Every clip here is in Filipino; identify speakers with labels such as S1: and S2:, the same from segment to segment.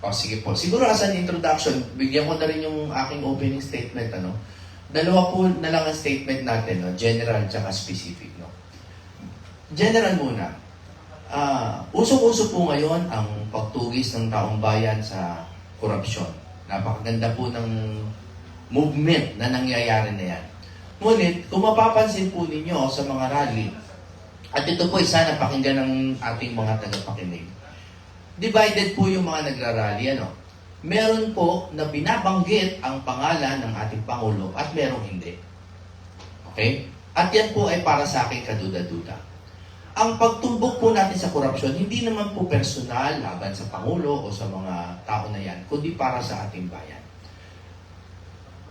S1: O, sige po. Siguro as an introduction, bigyan ko na rin yung aking opening statement. Dalawa po na lang ang statement natin, no? General at specific. No? General muna. Usong-uso po ngayon ang pagtugis ng taong bayan sa korupsyon. Napakaganda po ng movement na nangyayari na yan. Ngunit, kung mapapansin po ninyo sa mga rally, at ito po isa na pakinggan ng ating mga tagapakinig, divided po yung mga nagrarally. Meron po na binabanggit ang pangalan ng ating Pangulo at merong hindi. Okay? At yan po ay para sa akin kaduda-duda. Ang pagtumbok po natin sa korupsyon, hindi naman po personal laban sa Pangulo o sa mga tao na yan, kundi para sa ating bayan.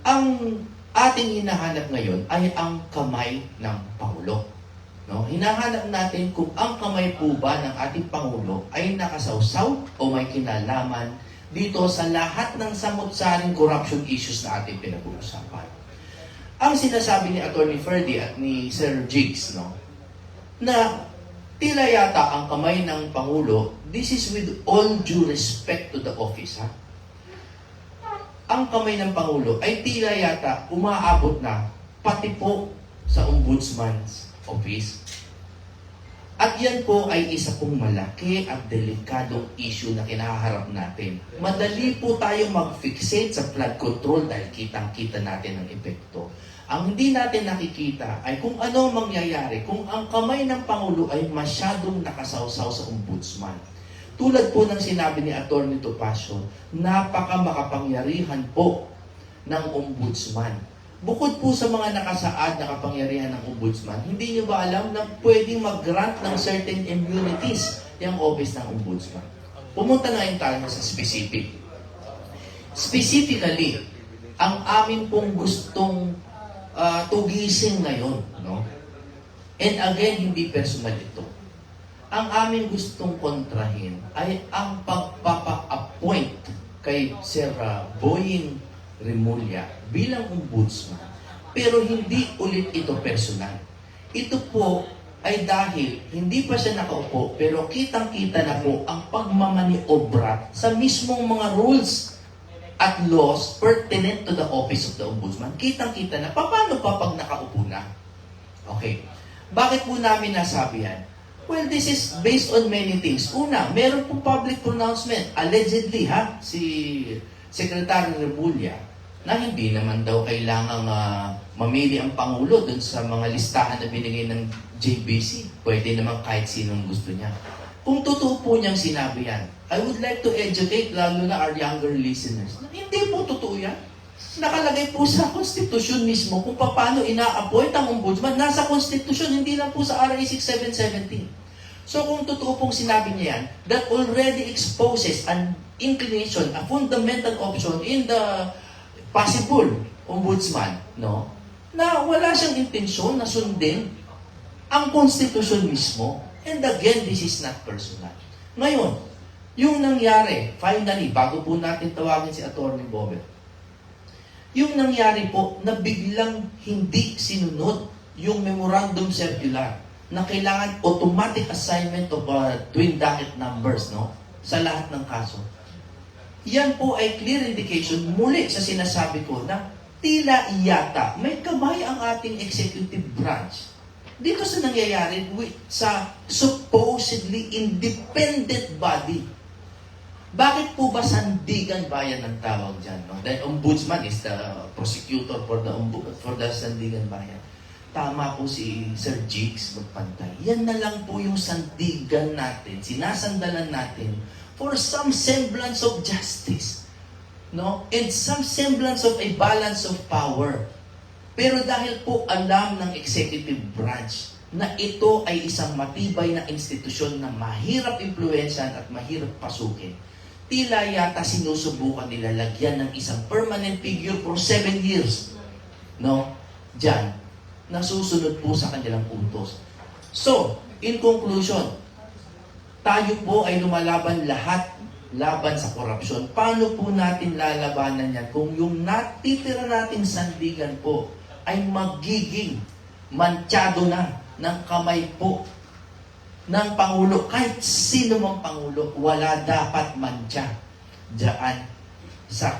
S1: Ang ating hinahanap ngayon ay ang kamay ng Pangulo. No? Hinahanap natin kung ang kamay po ba ng ating Pangulo ay nakasawsaw o may kinalaman dito sa lahat ng samot-saring corruption issues na ating pinag-uusapan. Ang sinasabi ni Atty. Ferdy at ni Sir Jigs, no, na tila yata ang kamay ng Pangulo, this is with all due respect to the office, ha? Ang kamay ng Pangulo ay tila yata umaabot na pati po sa Ombudsman's Office. At yan po ay isa pong malaki at delikadong issue na kinaharap natin. Madali po tayo mag-fixate sa flood control dahil kitang-kita natin ang epekto. Ang hindi natin nakikita ay kung ano mangyayari kung ang kamay ng Pangulo ay masyadong nakasawsaw sa Ombudsman. Tulad po ng sinabi ni Atty. Topacio, napaka-makapangyarihan po ng Ombudsman. Bukod po sa mga nakasaad na kapangyarihan ng Ombudsman, hindi niyo ba alam na pwedeng mag-grant ng certain immunities yung office ng Ombudsman? Pumunta na yung tayo sa specific. Specifically, ang amin pong gustong tugisin ngayon, no? And again, hindi personal ito. Ang amin gustong kontrahin ay ang pagpapa-appoint kay Sir Boying Remulla bilang ombudsman. Pero hindi ulit ito personal. Ito po ay dahil hindi pa siya nakaupo pero kitang-kita na po ang pagmamaniobra sa mismong mga rules at laws pertinent to the office of the ombudsman. Kitang-kita na. Paano pa pag nakaupo na? Okay. Bakit po namin nasabi yan? Well, this is based on many things. Una, meron pong public pronouncement. Allegedly, si Secretary Remulla, na hindi naman daw kailangang mamili ang Pangulo dun sa mga listahan na binigay ng JBC. Pwede naman kahit sinong gusto niya. Kung totoo po niyang sinabi yan, I would like to educate lalo na our younger listeners. Hindi po totoo yan. Nakalagay po sa Constitution mismo kung paano ina-appoint ang ombudsman. Nasa Constitution, hindi lang po sa RA 6717. So kung totoo pong sinabi niya yan, that already exposes an inclination, a fundamental option in the possible ombudsman, no? Na wala siyang intensyon na sundin ang Constitution mismo. And again, this is not personal. Ngayon, yung nangyari, finally, bago po natin tawagin si Atty. Bobet, yung nangyari po na biglang hindi sinunod yung memorandum circular na kailangan automatic assignment of twin docket numbers, no, sa lahat ng kaso. Yan po ay clear indication muli sa sinasabi ko na tila yata may kamay ang ating executive branch dito sa nangyayari sa supposedly independent body. Bakit po ba sandigan bayan ang tawag dyan? No? Dahil ombudsman is the prosecutor for the sandigan bayan. Tama po si Sir Jigs magpantay. Yan na lang po yung sandigan natin, sinasandalan natin for some semblance of justice, no? And some semblance of a balance of power. Pero dahil po alam ng executive branch na ito ay isang matibay na institusyon na mahirap impluwensyahan at mahirap pasukin, tila yata sinusubukan nila lagyan ng isang permanent figure for 7 years. No? Diyan, nasusunod po sa kanilang utos. So, in conclusion, tayo po ay lumalaban lahat laban sa korupsyon. Paano po natin lalabanan yan kung yung natitira nating sandigan po ay magiging manchado na ng kamay po ng Pangulo? Kahit sino mang Pangulo, wala dapat mantsa. diyan sa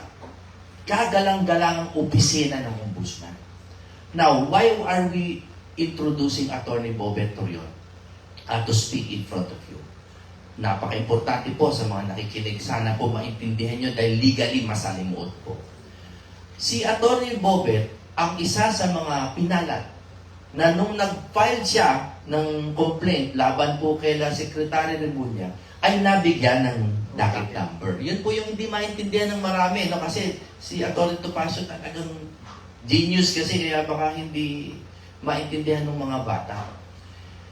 S1: kagalang-galangang opisina ng ombudsman. Now, why are we introducing Attorney Bobet Torion to speak in front of you? Napaka-importante po sa mga nakikinig. Sana po maintindihan nyo dahil legally masalimuot po. Si Attorney Bobet ang isa sa mga pinalat na nung nag-file siya ng complaint laban po kay Secretary Remulla ay nabigyan ng docket number. Yun po yung hindi maintindihan ng marami, no? Kasi si Atty. Topacio talagang genius kasi kaya baka hindi maintindihan ng mga bata.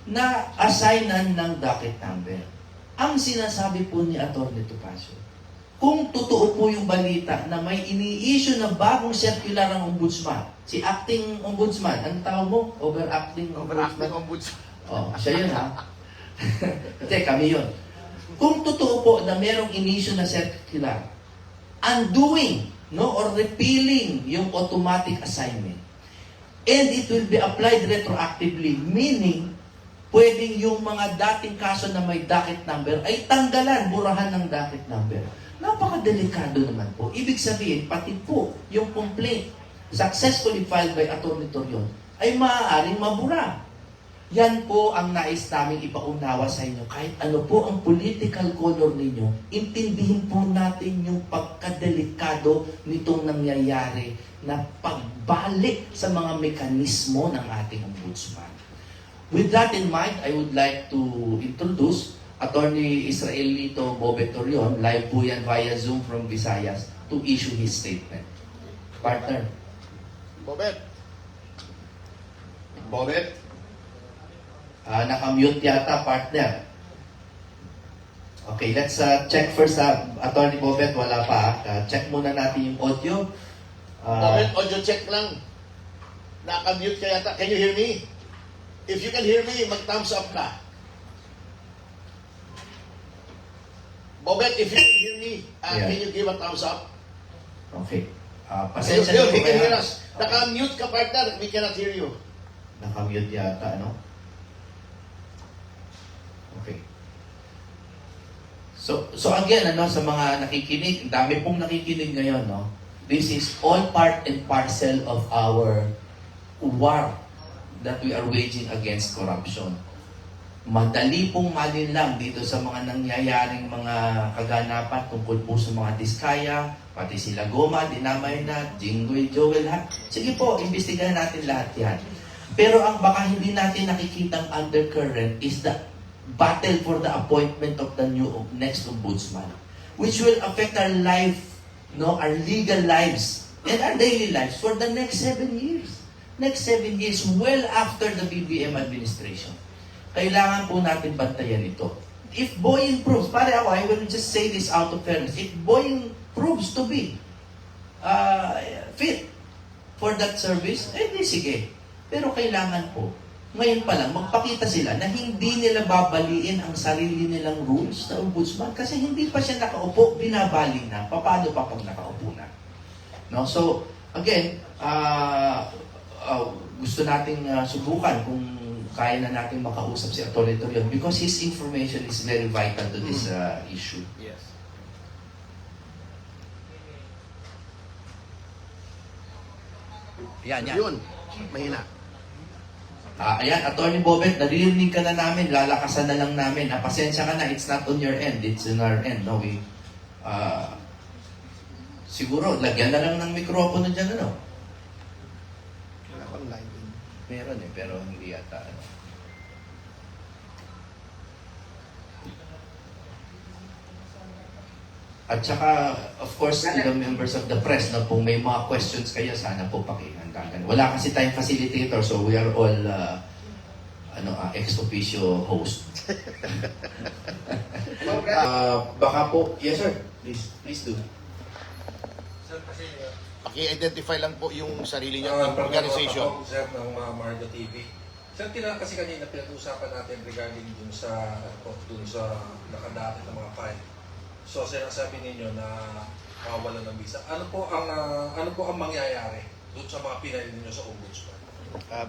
S1: Na-assignan ng docket number. Ang sinasabi po ni Atty. Topacio, kung totoo po yung balita na may ini-issue na bagong circular ng ombudsman, si acting ombudsman, ang tawag mo? Overacting
S2: Ombudsman.
S1: Oh, siya yun ha. Hindi, kami yun. Kung totoo po na merong in-issue na circular, undoing, no, or repealing yung automatic assignment, and it will be applied retroactively, meaning, pwedeng yung mga dating kaso na may docket number ay tanggalan, burahan ng docket number. Napakadelikado naman po. Ibig sabihin, pati po yung complaint successfully filed by Atty. Torion ay maaaring mabura. Yan po ang nais namin ipaunawa sa inyo. Kahit ano po ang political color ninyo, intindihin po natin yung pagkadelikado nitong nangyayari na pagbalik sa mga mekanismo ng ating ombudsman. With that in mind, I would like to introduce Attorney Israelito Bobet Torion, live po yan via Zoom from Visayas, to issue his statement. Partner.
S2: Bobet. Bobet.
S1: Nakamute yata, partner. Okay, let's check first. Attorney Bobet, wala pa. Check muna natin yung audio.
S2: Bobet, audio check lang. Naka-mute ka yata. Can you hear me? If you can hear me, mag-thumbs up ka. Bobet, if you can hear me,
S1: Yeah.
S2: can you give a thumbs up?
S1: Okay.
S2: Ayun,
S1: Pasensya na
S2: he
S1: po
S2: can
S1: kaya.
S2: hear us. Naka-mute ka, partner. We cannot hear you.
S1: Nakamute yata, ano? Okay. So again, ano, sa mga nakikinig, dami pong nakikinig ngayon, no? This is all part and parcel of our war that we are waging against corruption. Madali pong malinlang dito sa mga nangyayaring mga kaganapan tungkol po sa mga diskaya, pati sila Goma, dinamay na, Jinggoy, Joel, ha? Sige po, imbestigahan natin lahat yan. Pero ang baka hindi natin nakikitang undercurrent is the battle for the appointment of the new next ombudsman, which will affect our life, no, our legal lives and our daily lives for the next 7 years. Next 7 years, well after the BBM administration. Kailangan po natin bantayan ito. If Boying proves, pare ako, I will just say this out of fairness, if Boying proves to be fit for that service, eh di sige. Pero kailangan po, ngayon pa lang, magpakita sila na hindi nila babaliin ang sarili nilang rules na ombudsman kasi hindi pa siya nakaupo, binabali na. Paano pa pag nakaupo na? No? So, again, gusto nating subukan kung kaya na natin makausap si Atty. Torion because his information is very vital to this issue.
S2: Yes.
S3: Yan.
S2: Yun. Mahina.
S1: Ayan, Atty. Bobet, naririnig ka na namin, lalakasan na lang namin. Pasensya ka na, it's not on your end, it's on our end. No? Siguro, lagyan na lang ng mikropono dyan, ano?
S2: Wala pang line.
S1: Meron pero hindi yata. Ano. At saka, of course, to the members of the press, no, kung may mga questions kayo, sana po pakihandagan. Wala kasi tayong facilitator, so we are all ex officio host. Baka po, yes sir, please do.
S2: Paki-identify lang po yung sarili niya organization.
S4: Sir, ng Margo TV. Sir, kasi kanina pinag-usapan natin regarding dun sa nakadati ng mga file. So, sinasabi ninyo na mawalan ng visa. Ano po ang mangyayari dun sa mga pinail ninyo sa ombudsman?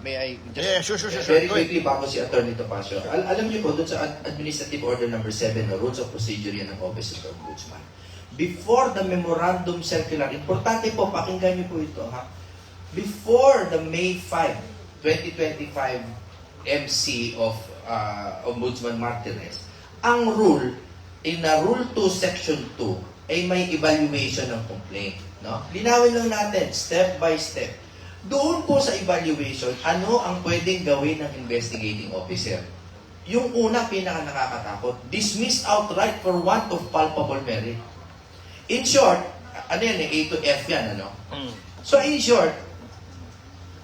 S3: May I just...
S2: Yeah, sure.
S1: Very
S2: Go ahead.
S1: quickly, bago si Atty. Topacio. Alam niyo po, dun sa Administrative Order number 7, na Rules of Procedure yan ng Office of the Ombudsman.
S3: before the memorandum circular, importante po, pakinggan niyo po ito, ha? Before the May 5, 2025 MC of Ombudsman Martinez, ang rule, in Rule 2, Section 2, ay may evaluation ng complaint. No? Linawin lang natin, step by step. Doon po sa evaluation, ano ang pwedeng gawin ng investigating officer? Yung una, pinaka nakakatakot, dismissed outright for want of palpable merit. In short, ano yan, A to F yan, ano? So in short,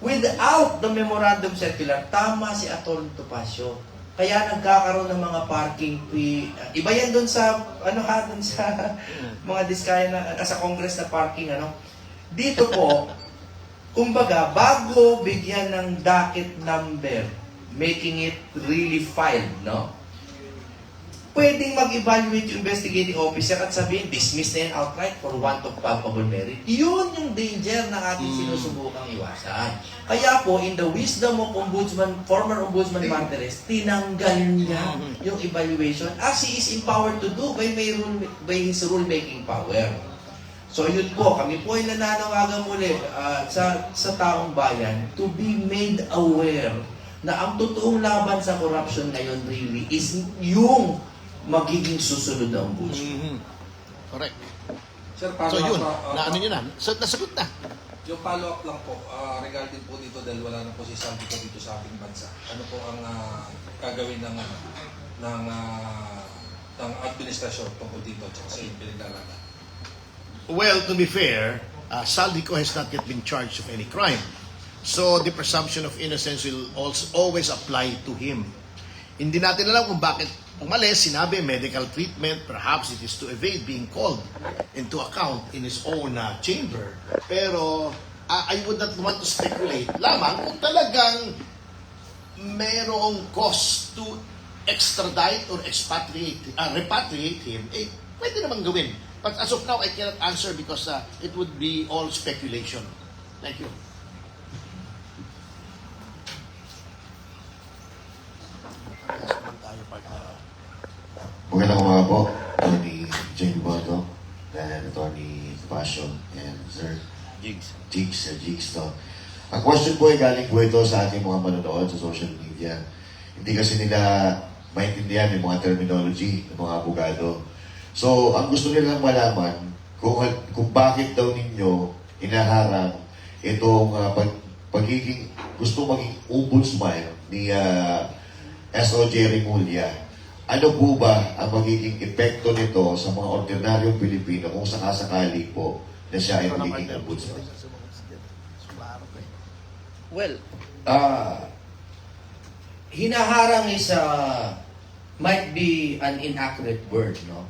S3: without the memorandum circular, tama si Atty. Topacio. Kaya nagkakaroon ng mga parking fee. Iba yan doon sa, doon sa mga diskaya na, sa Congress na parking, Dito po, kumbaga, bago bigyan ng docket number, making it really filed, pwedeng mag-evaluate yung investigating officer at sabihin, dismiss na yan outright for want of palpable merit. Yun yung danger na ating sinusubukang iwasan. Kaya po, in the wisdom of former Ombudsman Martinez, tinanggal niya yung evaluation as he is empowered to do by his rule-making power. So yun po, kami po ay nananawagan muli sa taong bayan to be made aware na ang totoong laban sa corruption ngayon really is yung magiging susunod na ombudsman.
S5: Correct.
S4: Sir,
S5: So yun,
S4: follow-up,
S5: nyo na. So, nasagot na.
S4: yung follow-up lang po, regarding po dito dahil wala na po si Saldi ko dito sa ating bansa. Ano po ang gagawin ng administrasyon tungkol dito at sa yung pinaglalaban?
S5: Well, to be fair, Saldico has not yet been charged of any crime. So, the presumption of innocence will also always apply to him. Hindi natin alam kung bakit umalis, sinabi medical treatment, perhaps it is to evade being called into account in his own chamber. Pero I would not want to speculate. Lamang kung talagang mayroong cause to extradite or repatriate him, pwede naman gawin. But as of now, I cannot answer because it would be all speculation. Thank you.
S6: Magandang umaga po, Atty. Jane Bodo, and Atty. Passion, and Sir Jigs. No? Ang question po ay galing po ito sa ating mga manonood sa social media. Hindi kasi nila maintindihan yung mga terminology ng mga abogado. So, ang gusto nilang malaman, kung bakit daw ninyo inaharang itong gusto maging ombudsman ni S.O.J. Rimulya. Ano po ba ang magiging epekto nito sa mga ordinaryong Pilipino kung sakasakali po na siya ay magiging ombudsman?
S1: Well, hinaharang is might be an inaccurate word, no?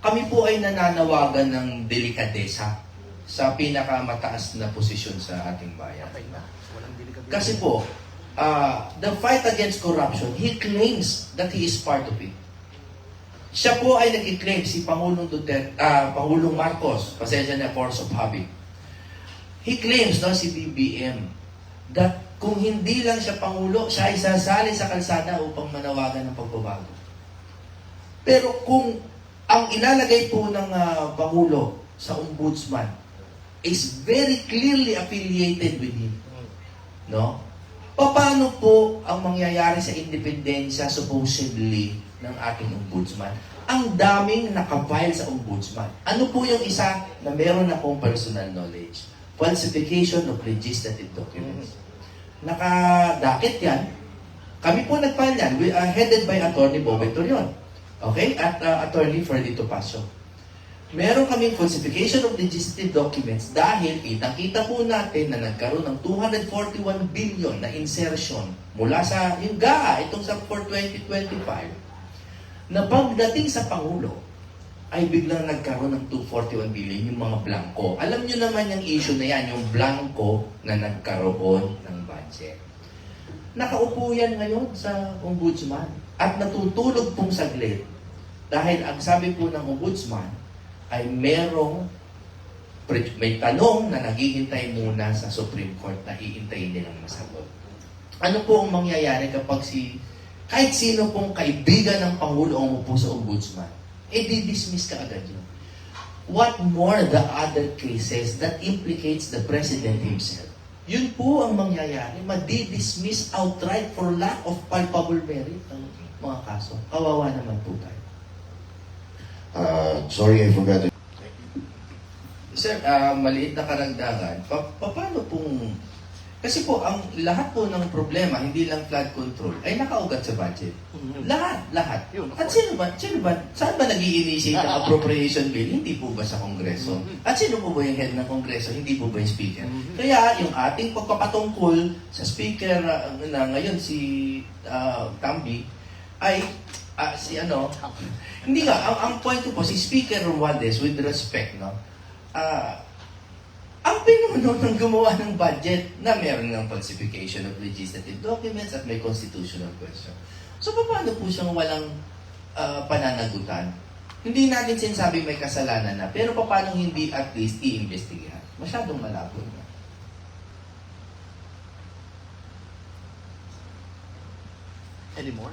S1: Kami po ay nananawagan ng delikadesa sa pinakamataas na posisyon sa ating bayan. Kasi po, the fight against corruption, he claims that he is part of it. Siya po ay nag-claim si Pangulong Pangulong Marcos, pasensya na, force of habit. He claims, si BBM, that kung hindi lang siya Pangulo, siya ay sasali sa kalsada upang manawagan ng pagbabago. Pero kung ang ilalagay po ng Pangulo sa Ombudsman is very clearly affiliated with him, no? Paano po ang mangyayari sa independensya supposedly ng ating ombudsman? Ang daming nakafile sa ombudsman. Ano po yung isa na meron akong personal knowledge? Falsification of legislative documents. Nakadakit yan. Kami po nag-file yan. We are headed by Atty. Bobe Torion. Okay? At Atty. Ferdy Topacio. Meron kaming falsification of legislative documents dahil kitang-kita po natin na nagkaroon ng 241 billion na insertion mula sa yung GAA, itong sa for 2025, na pagdating sa Pangulo, ay biglang nagkaroon ng 241 billion yung mga blanco. Alam nyo naman yung issue na yan, yung blanco na nagkaroon ng budget. Nakaupo yan ngayon sa ombudsman at natutulog pong saglit dahil ang sabi po ng ombudsman, ay may tanong na naghihintay muna sa Supreme Court na hihintayin nilang masagot. Ano po ang mangyayari kapag kahit sino pong kaibigan ng Pangulo ang umupo sa Ombudsman, di-dismiss ka agad yun. What more the other cases that implicates the President himself? Yun po ang mangyayari. Madi-dismiss outright for lack of palpable merit ang mga kaso. Kawawa naman po tayo.
S6: Sorry, I forgot.
S3: Sir, maliit na karagdagan. Paano pong... Kasi po, ang lahat po ng problema, hindi lang flood control, ay nakaugat sa budget. Lahat. At sino ba, saan ba nag-i-initiate ng appropriation bill? Hindi po ba sa Kongreso? At sino po ba yung head ng Kongreso? Hindi po ba yung Speaker? Kaya yung ating pagpapatungkol sa Speaker na ngayon, si Tambi, ay hindi nga, ang point ko po, si Speaker Romualdez, with respect, no, ang pinuno ng gumawa ng budget na meron ng falsification of legislative documents at may constitutional question. So, paano po siyang walang pananagutan? Hindi natin sinasabi may kasalanan na, pero paano hindi at least i-investigahan? Masyadong malabo na.
S5: Any more?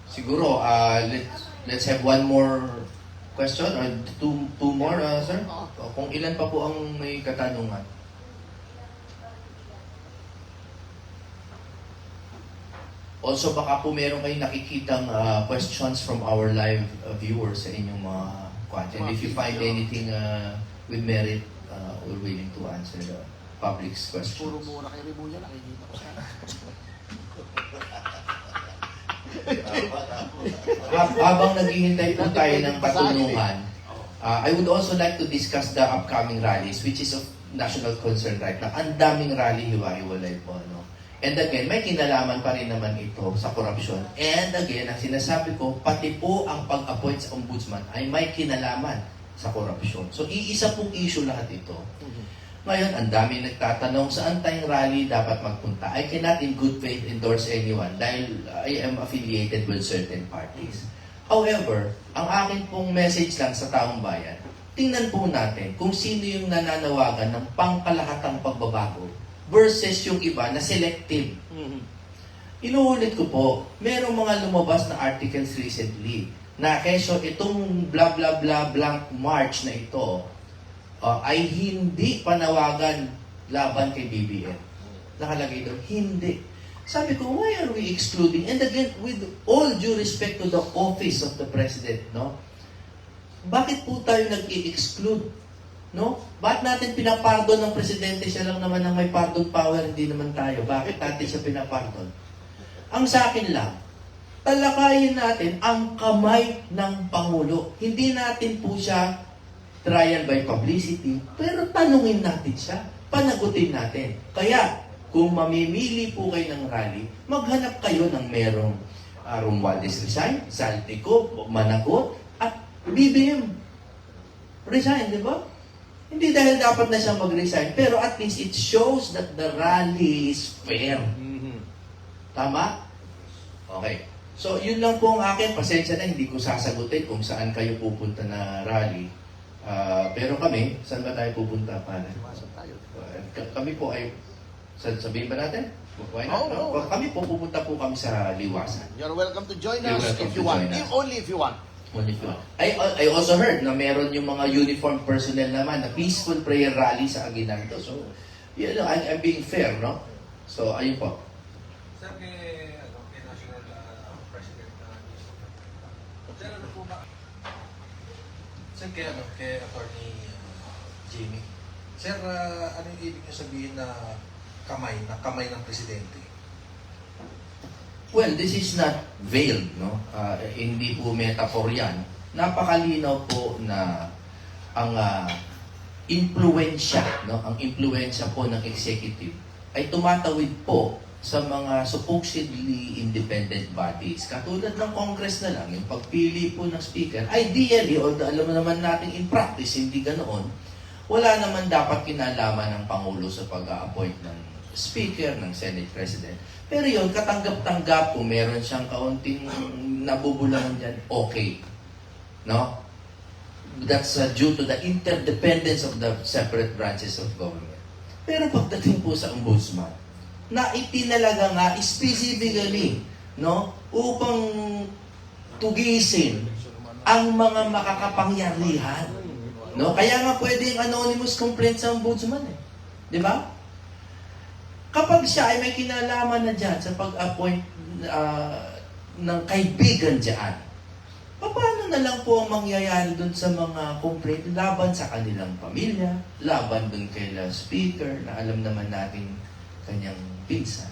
S3: Siguro, let's have one more question or two more, sir? Kung ilan pa po ang may katanungan. Also, baka po meron kayong nakikitang questions from our live viewers sa inyong mga content. If you find anything with merit, we're willing to answer the public's questions.
S5: Puro mura kay Remulla, nakikita ko siya.
S3: Habang naghihintay po tayo ng katulungan, I would also like to discuss the upcoming rallies, which is of national concern right now. Ang daming rally, hiwa-hiwalay po. No? And again, may kinalaman pa rin naman ito sa korupsyon. And again, ang sinasabi ko, pati po ang pag-appoint sa ombudsman ay may kinalaman sa korupsyon. So, iisa pong issue lahat ito. Ngayon, ang dami nagtatanong saan tayong rally dapat magpunta. I cannot in good faith endorse anyone dahil I am affiliated with certain parties. However, ang akin pong message lang sa taong bayan, tingnan po natin kung sino yung nananawagan ng pangkalahatang pagbabago versus yung iba na selective. Inuulit ko po, merong mga lumabas na articles recently na keso itong blah blah blah blank march na ito ay hindi panawagan laban kay BBM. Nakalagay doon, hindi. Sabi ko, why are we excluding? And again, with all due respect to the office of the President, no? Bakit po tayo nag-i-exclude? No? Bakit natin pinapardon ng Presidente? Siya lang naman ang may pardon power, hindi naman tayo. Bakit natin siya pinapardon? Ang sa akin lang, talakayin natin ang kamay ng Pangulo. Hindi natin po siya trial by publicity, pero tanungin natin siya, panagutin natin. Kaya, kung mamimili po kayo ng rally, maghanap kayo ng merong Romualdez resign, Saltico, managot, at BBM resign, di ba? Hindi dahil dapat na siya mag-resign, pero at least it shows that the rally is fair. Tama? Okay. So, yun lang po ang akin. Pasensya na, hindi ko sasagutin kung saan kayo pupunta na rally. Pero kami, saan ba tayo pupunta? Kami po ay, sabihin ba natin? Why not?
S5: Oh, no.
S3: Kami po, pupunta po kami sa Liwasan.
S5: You're welcome to join
S3: You're
S5: us
S3: welcome
S5: if you
S3: to
S5: want.
S3: join us.
S5: Only if you want.
S3: I also heard na meron yung mga uniformed personnel naman na peaceful prayer rally sa Aguinaldo. So, you know, I'm being fair, no? So, ayun po.
S4: Sir, kay National President Sir, ano po ba? Sir, kay Attorney Jamie. Sir, ano yung ibig niyo sabihin na kamay ng Presidente?
S3: Well, this is not veiled, no? Hindi po metaphor yan. Napakalinaw po na ang impluensya, no? Ang impluensya po ng executive ay tumatawid po sa mga supposedly independent bodies. Katulad ng Congress na lang, yung pagpili po ng speaker, ideally, although alam naman natin in practice, hindi ganoon, wala naman dapat kinalaman ng Pangulo sa pag-a-appoint ng speaker, ng Senate President. Pero yun, katanggap-tanggap kung meron siyang kaunting nabubulangan dyan, okay. No? That's due to the interdependence of the separate branches of government. Pero pagdating po sa ombudsman, na itinalaga nga specifically, no, upang tugisin ang mga makakapangyarihan.
S1: No? Kaya nga pwede yung anonymous complaint sa ombudsman eh. Di ba? Kapag siya ay may kinalaman na dyan sa pag-appoint ng kaibigan dyan, paano na lang po ang mangyayari dun sa mga complaint laban sa kanilang pamilya, laban dun kay speaker na alam naman natin kanyang pinsan.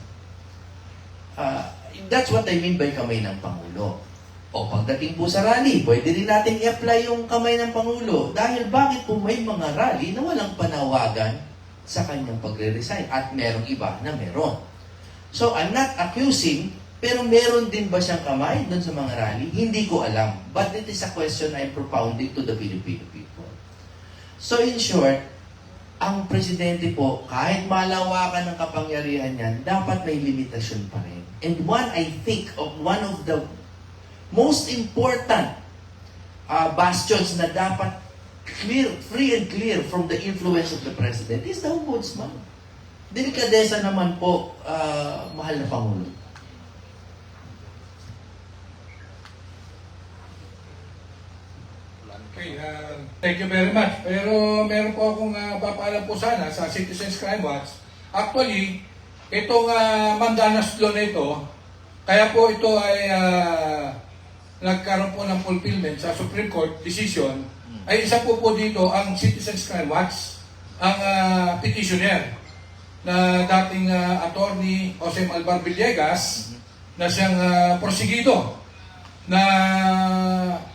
S1: That's what I mean by kamay ng Pangulo. O pagdating po sa rally, pwede rin natin i-apply yung kamay ng Pangulo dahil bakit po may mga rally na walang panawagan sa kanyang pagre-resign at merong iba na meron. So, I'm not accusing, pero meron din ba siyang kamay doon sa mga rally? Hindi ko alam. But it is a question I'm propounding to the Filipino people. So, in short, ang presidente po, kahit malawakan ng kapangyarihan niyan, dapat may limitasyon pa rin. And I think, one of the most important bastions na dapat free and clear from the influence of the president is the ombudsman. Delikadesa naman po, mahal na Pangulo.
S7: Okay, thank you very much. Pero meron po akong papaalam po sana sa Citizens Crime Watch. Actually, itong Mandanas Law na ito, kaya po ito ay nagkaroon po ng fulfillment sa Supreme Court decision, ay isa po dito ang Citizens Crime Watch, ang petitioner na dating attorney Jose Malvar Villegas na siyang prosigido na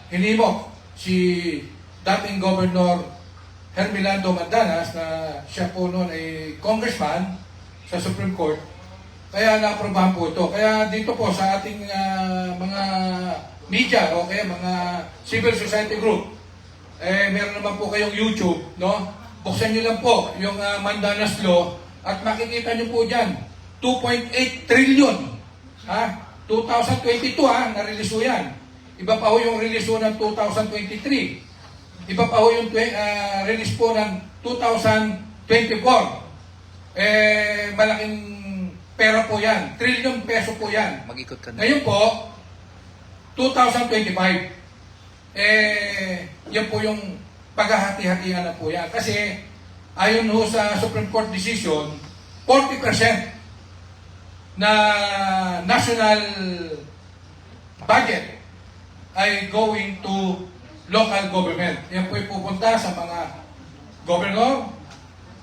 S7: hinimok si dating Governor Hermelando Mandanas na siya po noon ay congressman sa Supreme Court. Kaya naaprobahan po ito. Kaya dito po sa ating mga media o kaya mga civil society group, meron naman po kayong YouTube, no? Buksan nyo lang po yung Mandanas Law at makikita nyo po dyan, 2.8 trillion. 2022 na-release yan. Iba pa ho yung release po ng 2023. Iba pa ho yung release po ng 2024. Malaking pera po yan. Trillion peso po yan.
S3: Mag-ikot ka na.
S7: Ngayon po, 2025. Yan po yung paghahati-hatihan na po yan. Kasi, ayon ho sa Supreme Court decision, 40% na national budget ay going to local government. Yan po ay pupunta sa mga gobernador,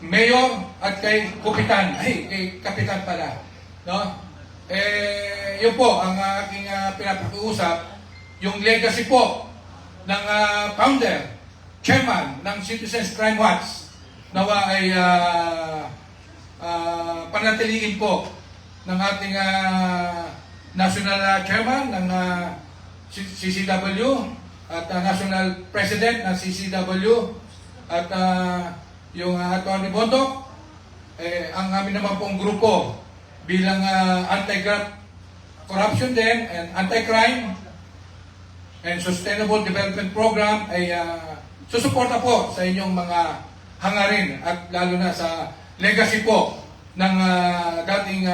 S7: mayor, at kay kapitan. Kay kapitan pala. No? Yun po ang aking pinapakiusap. Yung legacy po ng founder, chairman ng Citizens Crime Watch, nawa ay panatiliin po ng ating national chairman ng CCW at National President ng CCW at yung Atty. Bondoc, ang amin naman pong grupo bilang anti-graft corruption din and anti-crime and sustainable development program ay susuporta po sa inyong mga hangarin at lalo na sa legacy po ng dating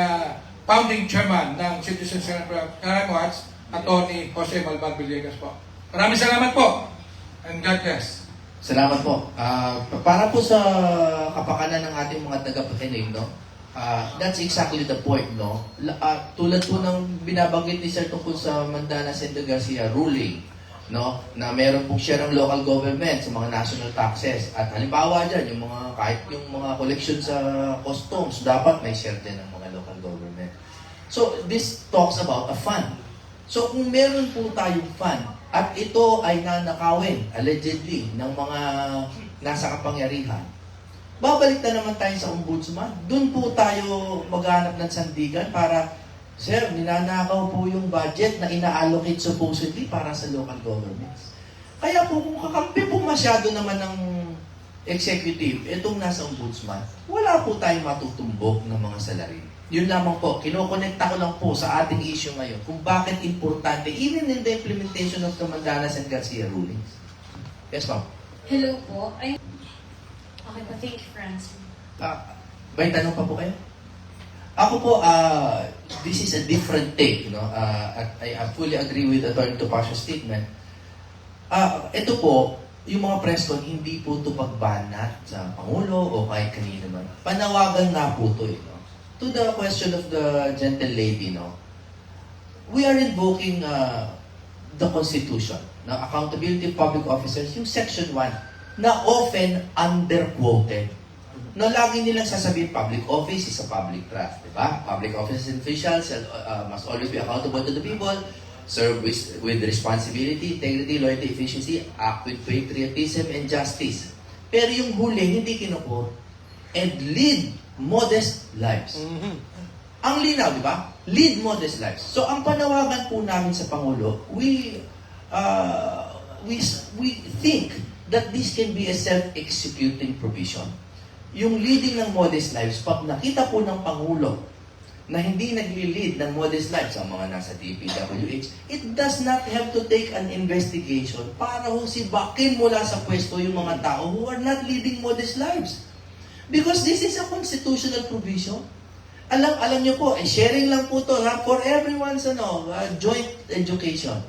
S7: founding chairman ng Citizens Crime Watch, Atty. Jose Malvar Villegas po. Maraming salamat po and God bless.
S1: Salamat po. Para po sa kapakanan ng ating mga taga-pakinig, no? That's exactly the point, no? Tulad po ng binabanggit ni Sir tungkol sa Mandanas and Garcia ruling, no? Na meron po share ng local government sa mga national taxes. At halimbawa dyan, yung mga, kahit yung mga collection sa customs, dapat may share din ng mga local government. So, this talks about a fund. So, kung meron po tayong fund, at ito ay nanakawin, allegedly, ng mga nasa kapangyarihan, babalik na naman tayo sa ombudsman. Doon po tayo maghanap ng sandigan para, sir, ninanakaw po yung budget na ina-allocate supposedly para sa local governments. Kaya po, kung kakampi po masyado naman ng executive, itong nasa ombudsman, wala po tayong matutumbok ng mga salarin. Yun lamang po, kinokonekta ko lang po sa ating issue ngayon kung bakit importante, even in the implementation of the Mandanas and Garcia rulings. Yes, ma'am.
S8: Hello po. Okay po, thank you, Francis.
S1: May tanong pa po kayo? Ako po, this is a different take, no? At I fully agree with Atty. Topacio's statement. Ito po, yung mga press con, hindi po ito pagbanat sa Pangulo o kahit kanino man. Panawagan nga po ito, no? To the question of the gentle lady, no? We are invoking the Constitution, na accountability of public officers, yung Section 1, na often underquoted. Na lagi nilang sasabihin, public office is a public trust, di ba? Public officers and officials must always be accountable to the people, serve with responsibility, integrity, loyalty, efficiency, act with patriotism and justice. Pero yung huli, hindi kinukur. And lead modest lives. Ang linaw, di ba? Lead modest lives. So, ang panawagan po namin sa Pangulo, we think that this can be a self-executing provision. Yung leading ng modest lives, pag nakita po ng Pangulo na hindi nagli-lead ng modest lives ang mga nasa DPWH, it does not have to take an investigation para husibakin mula sa pwesto yung mga tao who are not leading modest lives. Because this is a constitutional provision. Alam niyo po, sharing lang po to for everyone's joint education.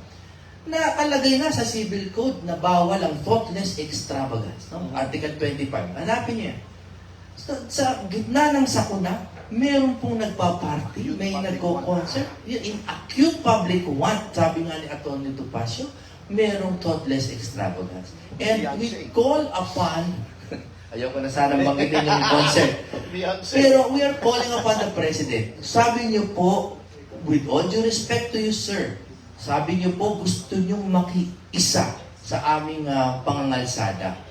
S1: Nakalagay na sa civil code na bawal ang thoughtless extravagance. No? Article 25. Hanapin niyo yan. Sa gitna ng sakuna, meron pong nagpa-party, may nagko-concert. In acute public want, sabi nga ni Atty. Topacio, merong thoughtless extravagance. And we call upon, ayoko na sana banggitin yung concert, pero we are calling upon the President. Sabi niyo po, with all due respect to you, sir, sabi niyo po, gusto niyong makiisa sa aming pangangalsada.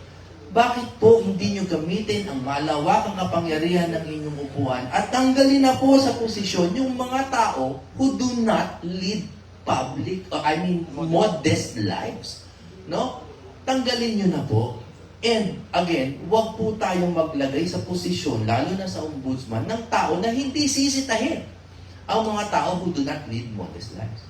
S1: Bakit po hindi nyo gamitin ang malawakang kapangyarihan ng inyong upuan at tanggalin na po sa posisyon yung mga tao who do not lead modest lives? No? Tanggalin nyo na po. And again, huwag po tayong maglagay sa posisyon, lalo na sa ombudsman, ng tao na hindi sisitahin ang mga tao who do not lead modest lives.